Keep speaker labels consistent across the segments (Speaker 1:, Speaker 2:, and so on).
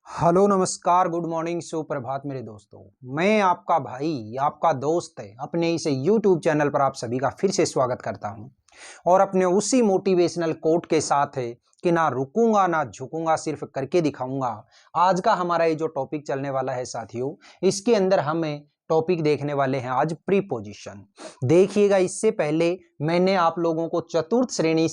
Speaker 1: Hello नमस्कार good morning सुप्रभात मेरे दोस्तों। मैं आपका भाई आपका दोस्त है अपने इस यूट्यूब चैनल पर आप सभी का फिर से स्वागत करता हूं और अपने उसी मोटिवेशनल कोट के साथ है कि ना रुकूंगा ना झुकूंगा सिर्फ करके दिखाऊंगा। आज का हमारा ये जो टॉपिक चलने वाला है साथियों, इसके अंदर हमें टॉपिक देखने वाले हैं आज प्रीपोजिशन। देखिएगा, इससे पहले मैंने आप लोगों को चतुर्थ श्रेणी,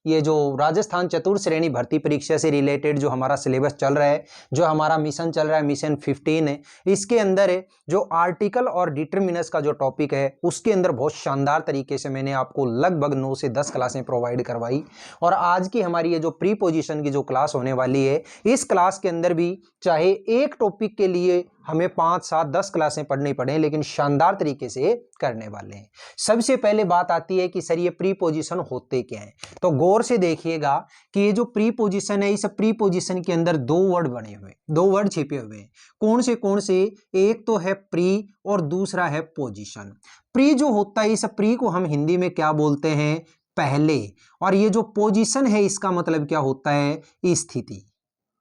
Speaker 1: ये जो राजस्थान चतुर्थ श्रेणी भर्ती परीक्षा से रिलेटेड जो हमारा सिलेबस चल रहा है, जो हमारा मिशन चल रहा है, मिशन 15 है, इसके अंदर है जो आर्टिकल और डिटरमिनस का जो टॉपिक है उसके अंदर बहुत शानदार तरीके से मैंने आपको लगभग 9 से 10 क्लासें प्रोवाइड करवाई। और आज की हमारी ये जो प्रीपोजिशन की जो क्लास होने वाली है, इस क्लास के अंदर भी चाहे एक टॉपिक के लिए हमें 5, 7, 10 क्लासें पढ़नी पड़े, लेकिन शानदार तरीके से करने वाले हैं। सबसे पहले बात आती है कि सर ये प्रीपोजिशन होते क्या हैं, तो गौर से देखिएगा कि ये जो प्रीपोजिशन है, इस प्रीपोजिशन के अंदर दो वर्ड बने हुए, दो वर्ड छिपे हुए हैं। कौन से? एक तो है प्री और दूसरा है पोजीशन। प्री जो होता है, इस प्री को हम हिंदी में क्या बोलते हैं? पहले। और ये जो पोजीशन है इसका मतलब क्या होता है? स्थिति।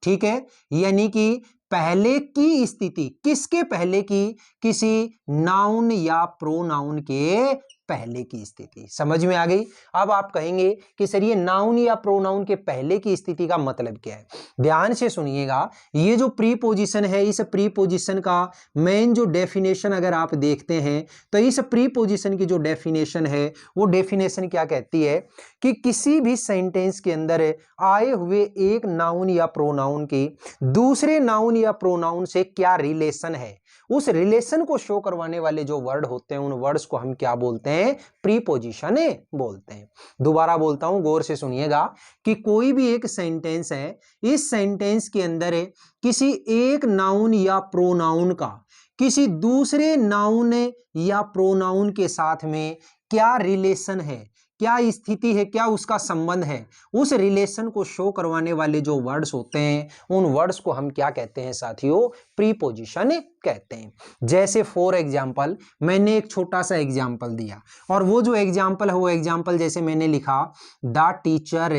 Speaker 1: ठीक है, यानी कि पहले की स्थिति। किसके पहले की? किसी नाउन या प्रोनाउन के पहले की स्थिति। समझ में आ गई? अब आप कहेंगे कि सर ये नाउन या प्रोनाउन के पहले की स्थिति का मतलब क्या है? ध्यान से सुनिएगा, ये जो प्रीपोजिशन है, इस प्रीपोजिशन का मेन जो डेफिनेशन अगर आप देखते हैं तो इस प्रीपोजिशन की जो डेफिनेशन है वो डेफिनेशन क्या कहती है कि किसी भी सेंटेंस के अंदर आए हुए एक नाउन या प्रोनाउन की दूसरे नाउन या प्रोनाउन से क्या रिलेशन है, उस रिलेशन को शो करवाने वाले जो वर्ड होते हैं उन वर्ड्स को हम क्या बोलते हैं? प्रीपोजिशन बोलते हैं। दोबारा बोलता हूं, गौर से सुनिएगा कि कोई भी एक सेंटेंस है, इस सेंटेंस के अंदर किसी एक नाउन या प्रोनाउन का किसी दूसरे नाउन या प्रोनाउन के साथ में क्या रिलेशन है, क्या स्थिति है, क्या उसका संबंध है, उस रिलेशन को शो करवाने वाले जो वर्ड्स होते हैं उन वर्ड्स को हम क्या कहते हैं साथियों? प्रीपोजिशन कहते हैं। जैसे फॉर एग्जांपल मैंने एक छोटा सा एग्जांपल दिया और वो जो एग्जांपल है वो एग्जांपल जैसे मैंने लिखा, the teacher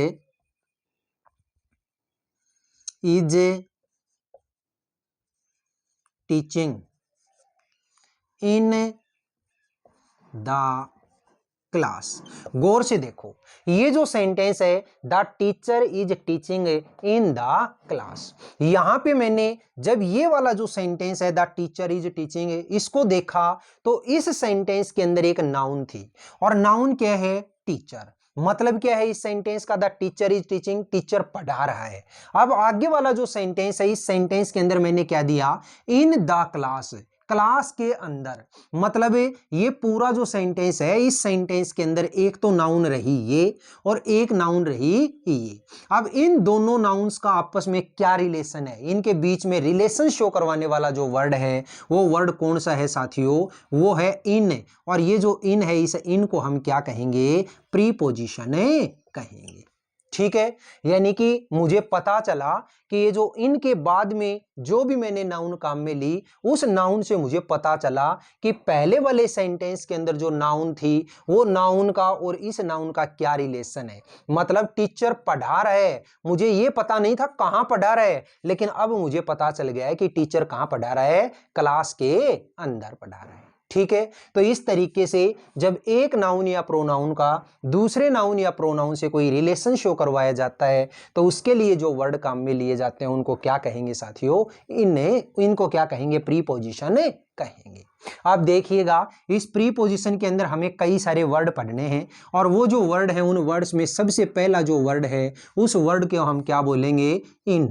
Speaker 1: is teaching in the class. गौर से देखो, ये जो सेंटेंस है the teacher is teaching in the class, यहां पे मैंने जब ये वाला जो सेंटेंस है द टीचर इज टीचिंग इसको देखा तो इस सेंटेंस के अंदर एक नाउन थी और नाउन क्या है? टीचर। मतलब क्या है इस सेंटेंस का? The teacher is teaching, teacher पढ़ा रहा है। अब आगे वाला जो सेंटेंस है, इस सेंटेंस के अंदर मैंने क्या दिया? इन द क्लास, क्लास के अंदर। मतलब ये पूरा जो सेंटेंस है, इस सेंटेंस के अंदर एक तो नाउन रही ये और एक नाउन रही ये। अब इन दोनों नाउन्स का आपस में क्या रिलेशन है, इनके बीच में रिलेशन शो करवाने वाला जो वर्ड है वो वर्ड कौन सा है साथियों? वो है इन। और ये जो इन है, इस इन को हम क्या कहेंगे? प्रीपोजिशन कहेंगे। ठीक है, यानी कि मुझे पता चला कि ये जो इन के बाद में जो भी मैंने नाउन काम में ली, उस नाउन से मुझे पता चला कि पहले वाले सेंटेंस के अंदर जो नाउन थी वो नाउन का और इस नाउन का क्या रिलेशन है। मतलब टीचर पढ़ा रहा है, मुझे ये पता नहीं था कहां पढ़ा रहा है, लेकिन अब मुझे पता चल गया है कि टीचर कहां पढ़ा रहा है? क्लास के अंदर पढ़ा रहा है। ठीक है, तो इस तरीके से जब एक नाउन या प्रोनाउन का दूसरे नाउन या प्रोनाउन से कोई रिलेशन शो करवाया जाता है तो उसके लिए जो वर्ड काम में लिए जाते हैं उनको क्या कहेंगे साथियों? इनको क्या कहेंगे? प्रीपोजिशन कहेंगे। आप देखिएगा, इस प्रीपोजिशन के अंदर हमें कई सारे वर्ड पढ़ने हैं और वो जो वर्ड है उन वर्ड्स में सबसे पहला जो वर्ड है उस वर्ड को हम क्या बोलेंगे? इन।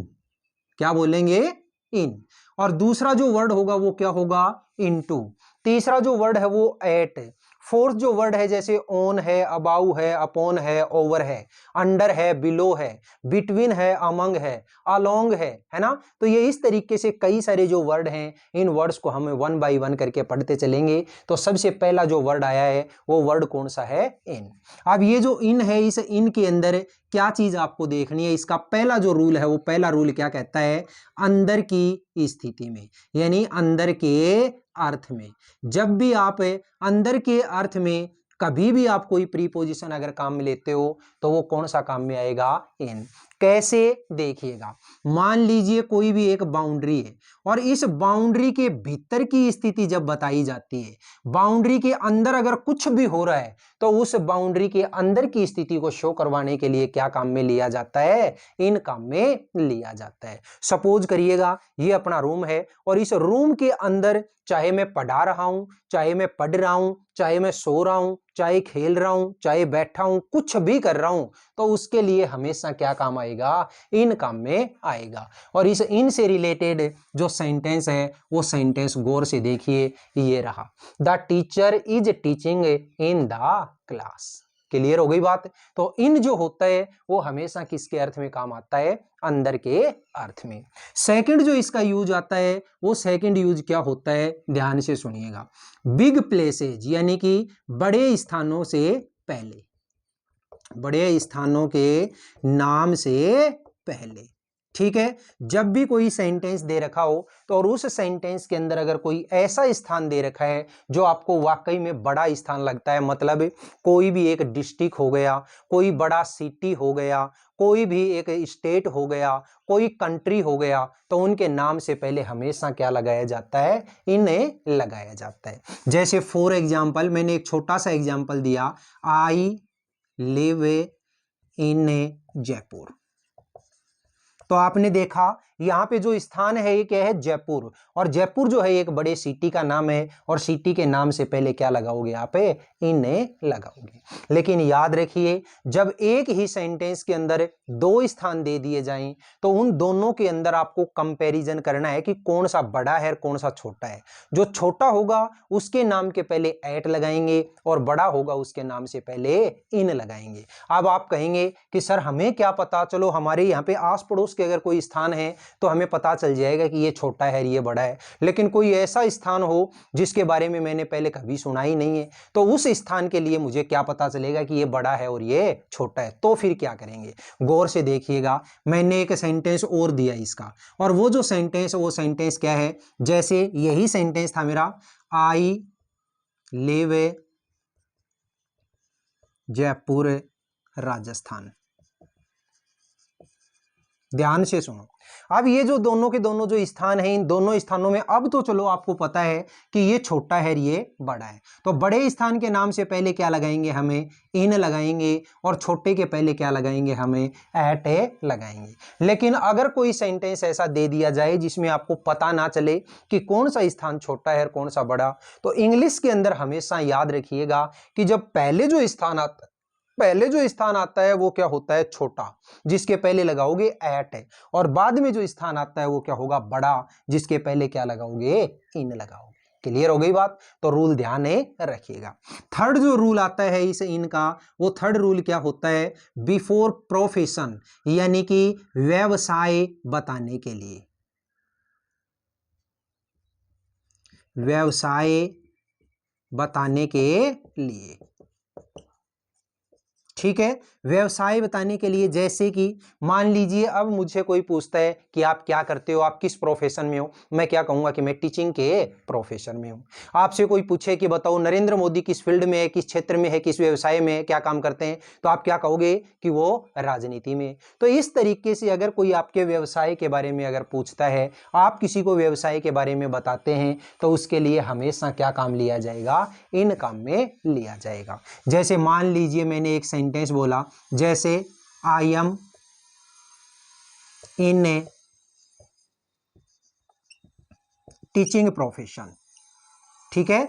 Speaker 1: क्या बोलेंगे? इन। और दूसरा जो वर्ड होगा वो क्या होगा? इनटू। तीसरा जो वर्ड है वो एट। फोर्थ जो वर्ड है जैसे ऑन है, अबाउ है, अपॉन है, ओवर है, अंडर है, बिलो है, बिटवीन है, अमंग है, अलोंग है ना? तो ये इस तरीके से कई सारे जो वर्ड हैं, इन वर्ड्स को हमें वन बाय वन करके पढ़ते चलेंगे। तो सबसे पहला जो वर्ड आया है वो वर्ड कौन सा है? इन। अब ये जो इन है, इस इन के अंदर क्या चीज आपको देखनी है? इसका पहला जो रूल है वो पहला रूल क्या कहता है? अंदर की स्थिति में, यानी अंदर के अर्थ में। जब भी आप अंदर के अर्थ में कभी भी आप कोई प्रीपोजिशन अगर काम में लेते हो तो वो कौन सा काम में आएगा? इन। कैसे, देखिएगा, मान लीजिए कोई भी एक बाउंड्री है और इस बाउंड्री के भीतर की स्थिति जब बताई जाती है, बाउंड्री के अंदर अगर कुछ भी हो रहा है तो उस बाउंड्री के अंदर की स्थिति को शो करवाने के लिए क्या काम में लिया जाता है, इन काम में लिया जाता है। सपोज करिएगा ये अपना रूम है और इस रूम के अंदर चाहे मैं पढ़ा रहा हूं, चाहे मैं पढ़ रहा हूं, चाहे मैं सो रहा हूं, चाहे खेल रहा हूं, चाहे बैठा हूं, कुछ भी कर रहा हूं, तो उसके लिए हमेशा क्या काम आएगा, इन काम में आएगा। और इस इन से रिलेटेड जो सेंटेंस है वो सेंटेंस गौर से देखिए, ये रहा, the teacher is teaching in the class. Clear हो गई बात। तो इन जो होता है वो हमेशा किसके अर्थ में काम आता है, अंदर के अर्थ में। सेकंड जो इसका यूज आता है वो सेकंड यूज क्या होता है, ध्यान से सुनिएगा, बिग प्लेसेज, यानी कि बड़े स्थानों से पहले, बड़े स्थानों के नाम से पहले। ठीक है, जब भी कोई सेंटेंस दे रखा हो तो और उस सेंटेंस के अंदर अगर कोई ऐसा स्थान दे रखा है जो आपको वाकई में बड़ा स्थान लगता है, मतलब कोई भी एक डिस्ट्रिक्ट हो गया, कोई बड़ा सिटी हो गया, कोई भी एक स्टेट हो गया, कोई कंट्री हो गया, तो उनके नाम से पहले हमेशा क्या लगाया जाता है, इन्हें लगाया जाता है। जैसे फॉर एग्जाम्पल, मैंने एक छोटा सा एग्जाम्पल दिया, आई लिव इन जयपुर। तो आपने देखा यहाँ पे जो स्थान है ये क्या है, जयपुर, और जयपुर जो है एक बड़े सिटी का नाम है और सिटी के नाम से पहले क्या लगाओगे, यहाँ पे इन्हें लगाओगे। लेकिन याद रखिए जब एक ही सेंटेंस के अंदर दो स्थान दे दिए जाएं तो उन दोनों के अंदर आपको कंपैरिजन करना है कि कौन सा बड़ा है कौन सा छोटा है। जो छोटा होगा उसके नाम के पहले एट लगाएंगे और बड़ा होगा उसके नाम से पहले इन लगाएंगे। अब आप कहेंगे कि सर हमें क्या पता, चलो हमारे यहाँ पे आस पड़ोस के अगर कोई स्थान है तो हमें पता चल जाएगा कि ये छोटा है ये बड़ा है, लेकिन कोई ऐसा स्थान हो जिसके बारे में मैंने पहले कभी सुना ही नहीं है, तो उस स्थान के लिए मुझे क्या पता चलेगा कि ये बड़ा है और ये छोटा है। तो फिर क्या करेंगे, गौर से देखिएगा, मैंने एक सेंटेंस और दिया इसका, और वो जो सेंटेंस वो सेंटेंस क्या है, जैसे यही सेंटेंस था मेरा, आई लिव जयपुर राजस्थान। ध्यान से सुनो, अब ये जो दोनों के दोनों जो स्थान है इन दोनों स्थानों में अब तो चलो आपको पता है कि ये छोटा है ये बड़ा है, तो बड़े स्थान के नाम से पहले क्या लगाएंगे, हमें इन लगाएंगे, और छोटे के पहले क्या लगाएंगे, हमें एट ए लगाएंगे। लेकिन अगर कोई सेंटेंस ऐसा दे दिया जाए जिसमें आपको पता ना चले कि कौन सा स्थान छोटा है और कौन सा बड़ा, तो इंग्लिश के अंदर हमेशा याद रखिएगा कि जब पहले जो स्थान आता है वो क्या होता है, छोटा, जिसके पहले लगाओगे एट है, और बाद में जो स्थान आता है वो क्या होगा, बड़ा, जिसके पहले क्या लगाओगे, इन लगाओगे। क्लियर हो गई बात। तो रूल ध्यान रखिएगा। थर्ड जो रूल आता है इस इनका, वो थर्ड रूल क्या होता है, बिफोर प्रोफेशन, यानी कि व्यवसाय बताने के लिए, व्यवसाय बताने के लिए। ठीक है, व्यवसाय बताने के लिए, जैसे कि मान लीजिए अब मुझसे कोई पूछता है कि आप क्या करते हो, आप किस प्रोफेशन में हो, मैं क्या कहूंगा कि मैं टीचिंग के प्रोफेशन में हूं। आपसे कोई पूछे कि बताओ नरेंद्र मोदी किस फील्ड में है, किस क्षेत्र में है, किस व्यवसाय में है, क्या काम करते हैं, तो आप क्या कहोगे कि वो राजनीति में। तो इस तरीके से अगर कोई आपके व्यवसाय के बारे में अगर पूछता है, आप किसी को व्यवसाय के बारे में बताते हैं, तो उसके लिए हमेशा क्या काम लिया जाएगा, इन काम में लिया जाएगा। जैसे मान लीजिए मैंने एक सेंटेंस बोला, जैसे I am in A teaching profession. ठीक है,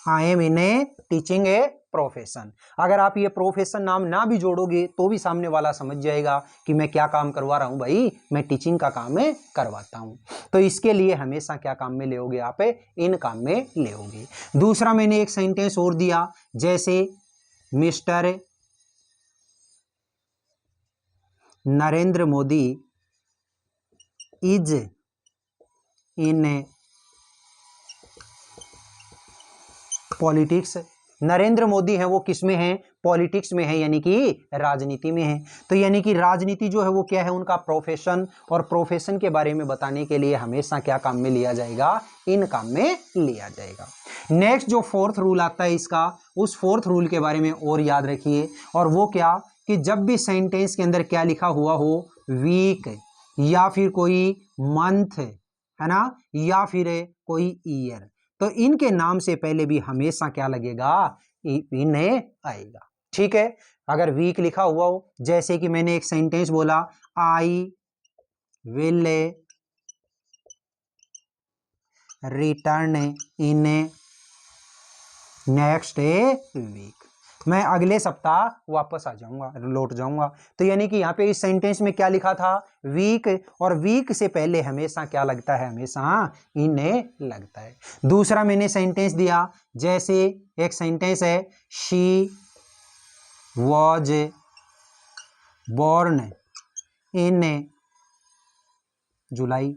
Speaker 1: I am in A teaching a profession. अगर आप ये प्रोफेशन नाम ना भी जोड़ोगे तो भी सामने वाला समझ जाएगा कि मैं क्या काम करवा रहा हूं भाई, मैं टीचिंग का काम में करवाता हूं। तो इसके लिए हमेशा क्या काम में लेओगे, आप इन काम में लेओगे। दूसरा मैंने एक सेंटेंस और दिया, जैसे mister Narendra Modi is in politics. Narendra Modi है वो किस में है, पॉलिटिक्स में है, यानी कि राजनीति में है। तो यानी कि राजनीति जो है वो क्या है, उनका प्रोफेशन, और प्रोफेशन के बारे में बताने के लिए हमेशा क्या काम में लिया जाएगा, इन काम में लिया जाएगा। नेक्स्ट जो फोर्थ रूल आता है इसका, उस फोर्थ रूल के बारे में और याद रखिए, और वो क्या कि जब भी सेंटेंस के अंदर क्या लिखा हुआ हो, वीक या फिर कोई मंथ, है ना, या फिर कोई ईयर, तो इनके नाम से पहले भी हमेशा क्या लगेगा, इन आएगा। ठीक है, अगर वीक लिखा हुआ हो, जैसे कि मैंने एक सेंटेंस बोला, I will return in next week, मैं अगले सप्ताह वापस आ जाऊंगा, लौट जाऊंगा। तो यानी कि यहाँ पे इस सेंटेंस में क्या लिखा था, वीक, और वीक से पहले हमेशा क्या लगता है, हमेशा इन लगता है। दूसरा मैंने सेंटेंस दिया, जैसे एक सेंटेंस है, शी वॉज बोर्न इन जुलाई,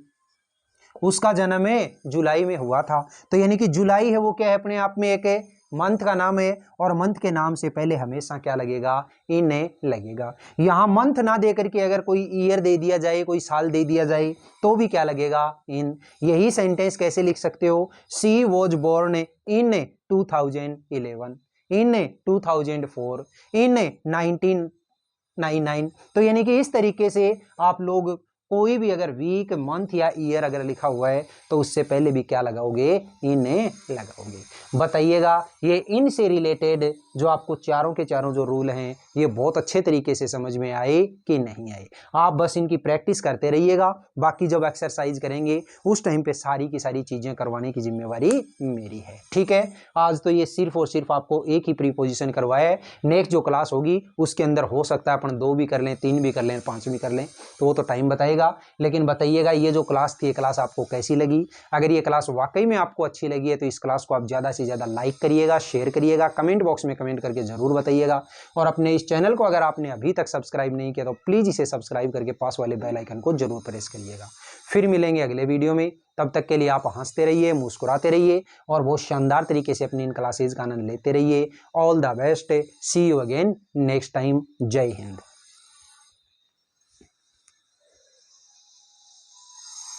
Speaker 1: उसका जन्म जुलाई में हुआ था। तो यानी कि जुलाई है वो क्या है, अपने आप में एक मंथ का नाम है, और मंथ के नाम से पहले हमेशा क्या लगेगा, इन लगेगा। यहाँ मंथ ना दे करके अगर कोई ईयर दे दिया जाए, कोई साल दे दिया जाए, तो भी क्या लगेगा, इन। यही सेंटेंस कैसे लिख सकते हो, शी वॉज बोर्न इन 2011, इन 2004, इन 1999। तो यानी कि इस तरीके से आप लोग कोई भी अगर वीक, मंथ या ईयर अगर लिखा हुआ है तो उससे पहले भी क्या लगाओगे, इन लगाओगे। बताइएगा ये इन से रिलेटेड जो आपको चारों के चारों जो रूल हैं, ये बहुत अच्छे तरीके से समझ में आए कि नहीं आए। आप बस इनकी प्रैक्टिस करते रहिएगा, बाकी जब एक्सरसाइज करेंगे उस टाइम पे सारी की सारी चीजें करवाने की जिम्मेवारी मेरी है। ठीक है, आज तो ये सिर्फ और सिर्फ आपको एक ही प्रीपोजिशन करवाया है। नेक्स्ट जो क्लास होगी उसके अंदर हो सकता है अपन 2 भी कर लें, 3 भी कर लें, 5 भी कर लें, तो वो तो टाइम बताएगा। लेकिन बताइएगा ये जो क्लास थी, ये क्लास आपको कैसी लगी। अगर ये क्लास वाकई में आपको अच्छी लगी है तो इस क्लास को आप ज़्यादा से ज़्यादा लाइक करिएगा, शेयर करिएगा, कमेंट बॉक्स में कमेंट करके ज़रूर बताइएगा। और अपने इस चैनल को अगर आपने अभी तक सब्सक्राइब नहीं किया तो प्लीज़ इसे सब्सक्राइब करके पास वाले बेल आइकन को जरूर प्रेस करिएगा। फिर मिलेंगे अगले वीडियो में, तब तक के लिए आप हंसते रहिए, मुस्कुराते रहिए और बहुत शानदार तरीके से अपनी इन क्लासेज का आनंद लेते रहिए। All the best, see you again next time. जय हिंद।